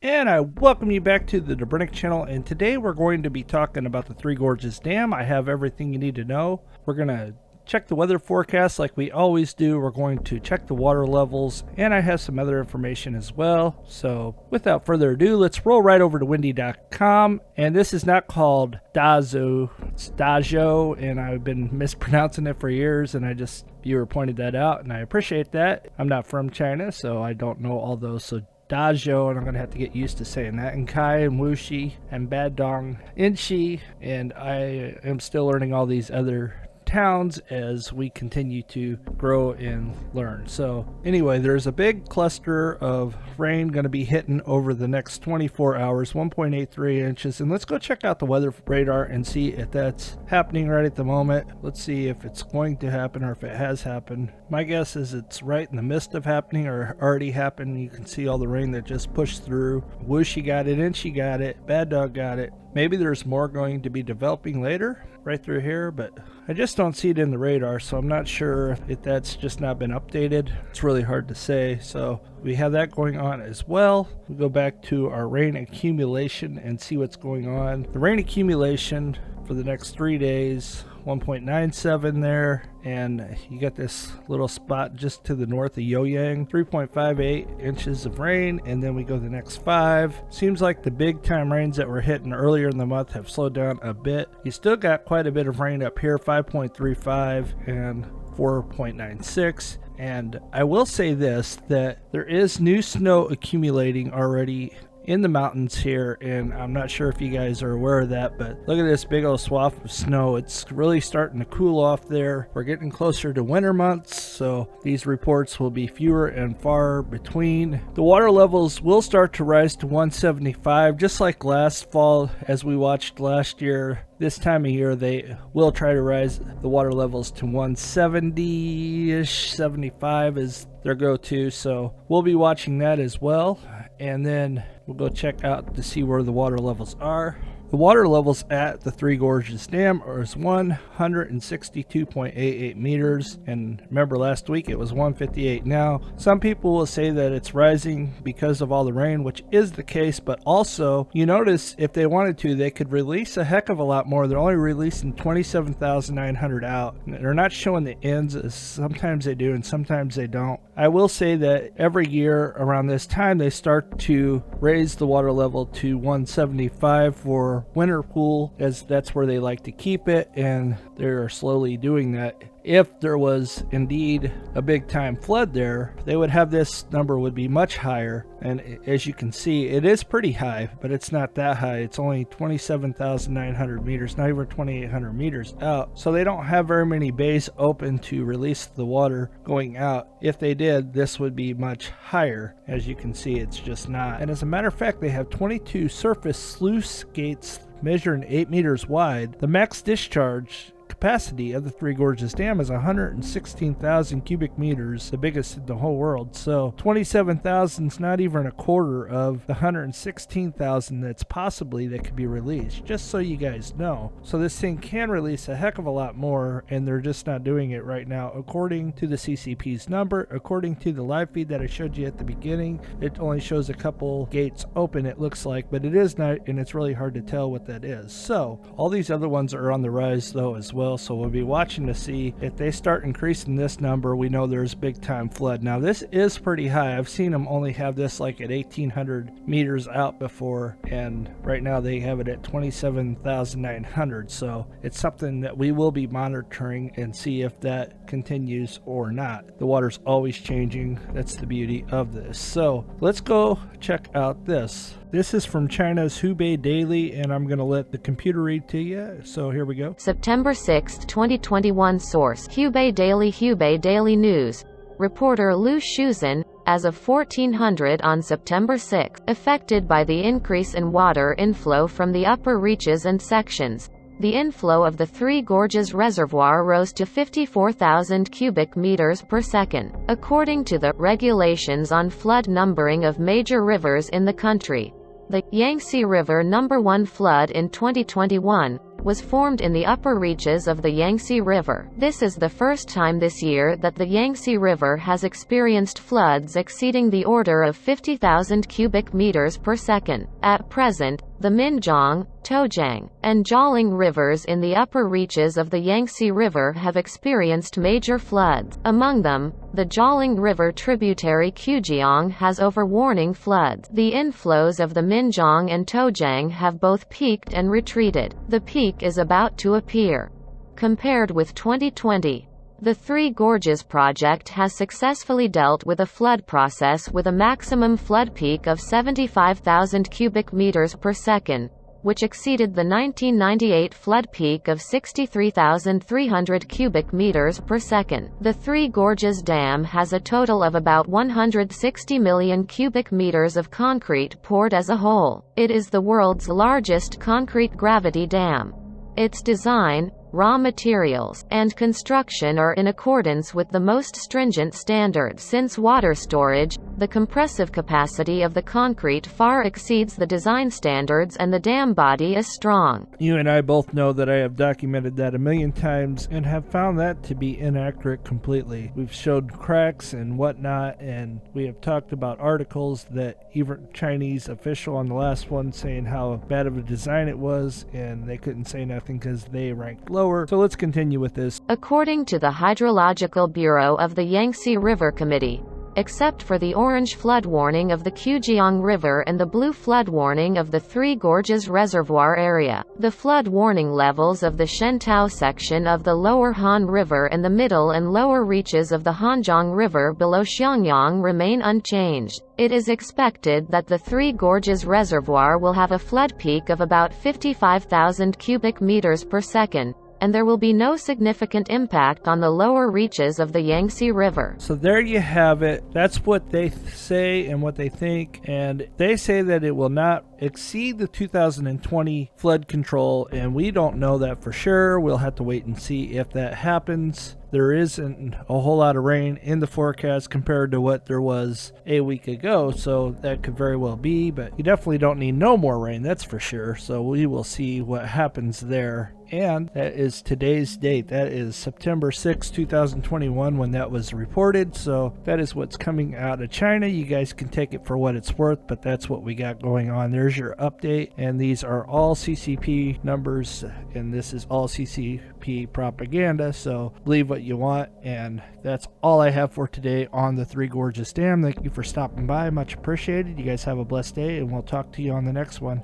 And I welcome you back to the Dobrinic channel, and today we're going to be talking about the Three Gorges Dam. I have everything you need to know. We're going to check the weather forecast like we always do. We're going to check the water levels, and I have some other information as well. So without further ado, let's roll right over to windy.com. And this is not called Dazo, it's Dajo, and I've been mispronouncing it for years, and viewer pointed that out, and I appreciate that. I'm not from China, so I don't know all those, so Dajo, and I'm going to have to get used to saying that, and Kai and Wuxi and Badong Inchi, and I am still learning all these other towns as we continue to grow and learn. So anyway, there's a big cluster of rain going to be hitting over the next 24 hours, 1.83 inches, and let's go check out the weather radar and see if that's happening right at the moment. Let's see if it's going to happen or if it has happened. My guess is it's right in the midst of happening or already happened. You can see all the rain that just pushed through. Wuxi got it, Inchi got it, Bad Dog got it. Maybe there's more going to be developing later right through here, but I just don't see it in the radar, so I'm not sure if that's just not been updated. It's really hard to say. So we have that going on as well. We go back to our rain accumulation and see what's going on. The rain accumulation for the next 3 days, 1.97 there, and you got this little spot just to the north of Yoyang, 3.58 inches of rain, and then we go the next 5. Seems like the big time rains that were hitting earlier in the month have slowed down a bit. You still got quite a bit of rain up here, 5.35 and 4.96. And I will say this, that there is new snow accumulating already in the mountains here, and I'm not sure if you guys are aware of that, but look at this big old swath of snow. It's really starting to cool off there. We're getting closer to winter months, so these reports will be fewer and far between. The water levels will start to rise to 175, just like last fall as we watched last year. This time of year they will try to rise the water levels to 170-ish, 75 is their go-to, so we'll be watching that as well. And then we'll go check out to see where the water levels are. The water levels at the Three Gorges Dam is 162.88 meters, and remember last week it was 158. Now some people will say that it's rising because of all the rain, which is the case, but also you notice if they wanted to, they could release a heck of a lot more. They're only releasing 27,900 out. They're not showing the ends, as sometimes they do and sometimes they don't. I will say that every year around this time they start to raise the water level to 175 for winter pool, as that's where they like to keep it, and they're slowly doing that. If there was indeed a big time flood there, they would have this number would be much higher, and as you can see it is pretty high, but it's not that high. It's only 27,900 meters, not even 2,800 meters out, so they don't have very many bays open to release the water going out. If they did, this would be much higher. As you can see, it's just not. And as a matter of fact, they have 22 surface sluice gates measuring 8 meters wide. The max discharge capacity of the Three Gorges Dam is 116,000 cubic meters, the biggest in the whole world. So 27,000 is not even a quarter of the 116,000 that's possibly that could be released, just so you guys know. So this thing can release a heck of a lot more, and they're just not doing it right now. According to the CCP's number, according to the live feed that I showed you at the beginning, it only shows a couple gates open, it looks like, but it is not, and it's really hard to tell what that is. So all these other ones are on the rise though as well, so we'll be watching to see if they start increasing this number. We know there's big time flood. Now this is pretty high. I've seen them only have this like at 1,800 meters out before, and right now they have it at 27,900, so it's something that we will be monitoring and see if that continues or not. The water's always changing. That's the beauty of this. So let's go check out this. This is from China's Hubei Daily, and I'm going to let the computer read to you. So here we go. September 6, 2021. Source: Hubei Daily News. Reporter Lu Shuzhen. As of 1400 on September 6, affected by the increase in water inflow from the upper reaches and sections, the inflow of the Three Gorges Reservoir rose to 54,000 cubic meters per second, according to the regulations on flood numbering of major rivers in the country. The Yangtze River No. 1 flood in 2021 was formed in the upper reaches of the Yangtze River. This is the first time this year that the Yangtze River has experienced floods exceeding the order of 50,000 cubic meters per second. At present, the Minjiang, Tojiang, and Jialing rivers in the upper reaches of the Yangtze River have experienced major floods. Among them, the Jialing River tributary Qujiang has over warning floods. The inflows of the Minjiang and Tojiang have both peaked and retreated. The peak is about to appear. Compared with 2020, the Three Gorges project has successfully dealt with a flood process with a maximum flood peak of 75,000 cubic meters per second, which exceeded the 1998 flood peak of 63,300 cubic meters per second. The Three Gorges Dam has a total of about 160 million cubic meters of concrete poured as a whole. It is the world's largest concrete gravity dam. Its design, raw materials, and construction are in accordance with the most stringent standards. Since water storage, the compressive capacity of the concrete far exceeds the design standards and the dam body is strong. You and I both know that I have documented that a million times and have found that to be inaccurate completely. We've showed cracks and whatnot, and we have talked about articles that even Chinese official on the last one saying how bad of a design it was, and they couldn't say nothing because they ranked lower. So let's continue with this. According to the Hydrological Bureau of the Yangtze River Committee, except for the orange flood warning of the Qujiang River and the blue flood warning of the Three Gorges Reservoir area, the flood warning levels of the Shentao section of the lower Han River and the middle and lower reaches of the Hanjiang River below Xiangyang remain unchanged. It is expected that the Three Gorges Reservoir will have a flood peak of about 55,000 cubic meters per second, and there will be no significant impact on the lower reaches of the Yangtze River. So there you have it. That's what they say and what they think, and they say that it will not exceed the 2020 flood control, and we don't know that for sure. We'll have to wait and see if that happens. There isn't a whole lot of rain in the forecast compared to what there was a week ago, so that could very well be, but you definitely don't need no more rain, that's for sure. So we will see what happens there. And that is today's date. That is September 6, 2021 when that was reported. So that is what's coming out of China. You guys can take it for what it's worth, but that's what we got going on. There's your update, and these are all CCP numbers, and this is all CCP propaganda, so believe what you want. And that's all I have for today on the Three Gorges Dam. Thank you for stopping by, much appreciated. You guys have a blessed day, and we'll talk to you on the next one.